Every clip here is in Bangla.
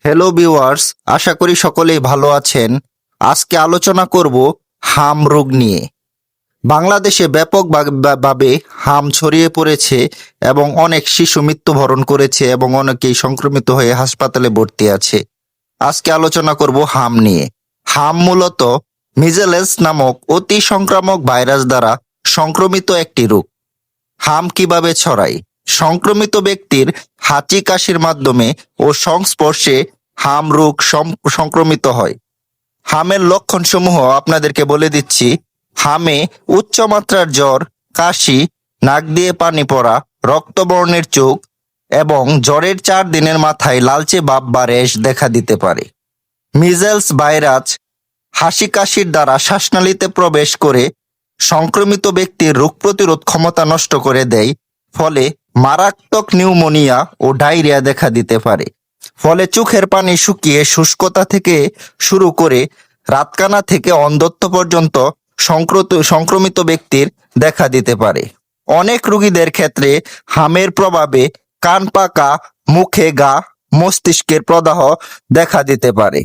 হ্যালো ভিউয়ার্স, আশা করি সকলেই ভালো আছেন। আজকে আলোচনা করব হাম রোগ নিয়ে। বাংলাদেশে ব্যাপকভাবে হাম ছড়িয়ে পড়েছে এবং অনেক শিশু মৃত্যুবরণ করেছে এবং অনেকেই সংক্রমিত হয়ে হাসপাতালে ভর্তি আছে। আজকে আলোচনা করব হাম নিয়ে। হাম মূলত মিজেলেস নামক অতি সংক্রামক ভাইরাস দ্বারা সংক্রমিত একটি রোগ। হাম কিভাবে ছড়ায়? সংক্রমিত ব্যক্তির হাঁচি কাশির মাধ্যমে ও সংস্পর্শে হাম রোগ সংক্রমিত হয়। হামের লক্ষণসমূহ আপনাদেরকে বলে দিচ্ছি। হামে উচ্চমাত্রার জ্বর, কাশি, নাক দিয়ে পানি পড়া, রক্তবর্ণের চোখ এবং জ্বরের 4 দিনের মাথায় লালচে ভাব বা র্যাশ দেখা দিতে পারে। মিজেলস ভাইরাস হাসি কাশির দ্বারা শ্বাসনালীতে প্রবেশ করে সংক্রমিত ব্যক্তির রোগ প্রতিরোধ ক্ষমতা নষ্ট করে দেয়, ফলে মারাত্মক নিউমোনিয়া ও ডায়রিয়া দেখা দিতে পারে। ফলে চোখের পানি শুকিয়ে শুষ্কতা থেকে শুরু করে রাতকানা থেকে অন্ধত্ব পর্যন্ত সংক্রমিত ব্যক্তির দেখা দিতে পারে। অনেক রোগীদের ক্ষেত্রে হামের প্রভাবে কান পাকা, মুখে ঘা, মস্তিষ্কের প্রদাহ দেখা দিতে পারে।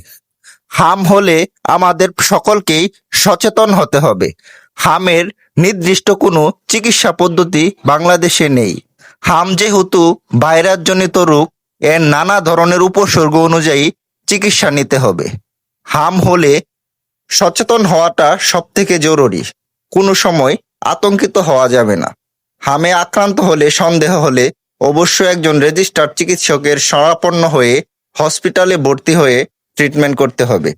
হাম হলে আমাদের সকলকেই সচেতন হতে হবে। হামের নির্দিষ্ট কোনো চিকিৎসা পদ্ধতি বাংলাদেশে নেই। হাম যেহেতু ভাইরাসজনিত রোগ, এর নানা ধরনের উপসর্গ অনুযায়ী চিকিৎসা নিতে হবে। হাম হলে সচেতন হওয়াটা সবথেকে জরুরি। কোনো সময় আতঙ্কিত হওয়া যাবে না। হামে আক্রান্ত হলে সন্দেহ হলে অবশ্যই একজন রেজিস্টার্ড চিকিৎসকের শরণাপন্ন হয়ে হসপিটালে ভর্তি হয়ে ট্রিটমেন্ট করতে হবে।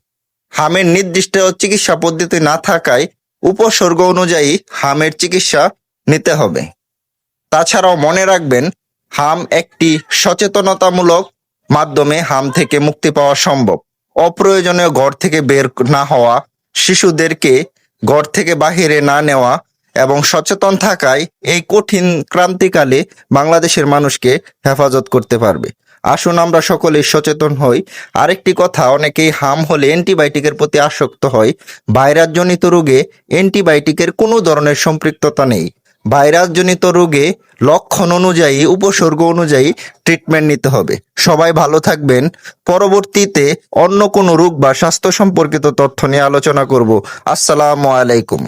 হামের নির্দিষ্ট চিকিৎসা পদ্ধতি না থাকায় উপসর্গ অনুযায়ী হামের চিকিৎসা নিতে হবে। তাছাড়াও মনে রাখবেন, হাম একটি সচেতনতামূলক মাধ্যমে হাম থেকে মুক্তি পাওয়া সম্ভব। অপ্রয়োজনীয় ঘর থেকে বের না হওয়া, শিশুদেরকে ঘর থেকে বাহিরে না নেওয়া এবং সচেতন থাকায় এই কঠিন ক্রান্তিকালে বাংলাদেশের মানুষকে হেফাজত করতে পারবে। আসুন আমরা সকলেই সচেতন হই। আরেকটি কথা, অনেকেই হাম হলে অ্যান্টিবায়োটিকের প্রতি আসক্ত হয়। ভাইরাসজনিত রোগে অ্যান্টিবায়োটিকের কোনো ধরনের সম্পৃক্ততা নেই। ভাইরাসজনিত রোগে লক্ষণ অনুযায়ী, উপসর্গ অনুযায়ী ট্রিটমেন্ট নিতে হবে। সবাই ভালো থাকবেন। পরবর্তীতে অন্য কোনো রোগ বা স্বাস্থ্য সম্পর্কিত তথ্য নিয়ে আলোচনা করব। আসসালামু আলাইকুম।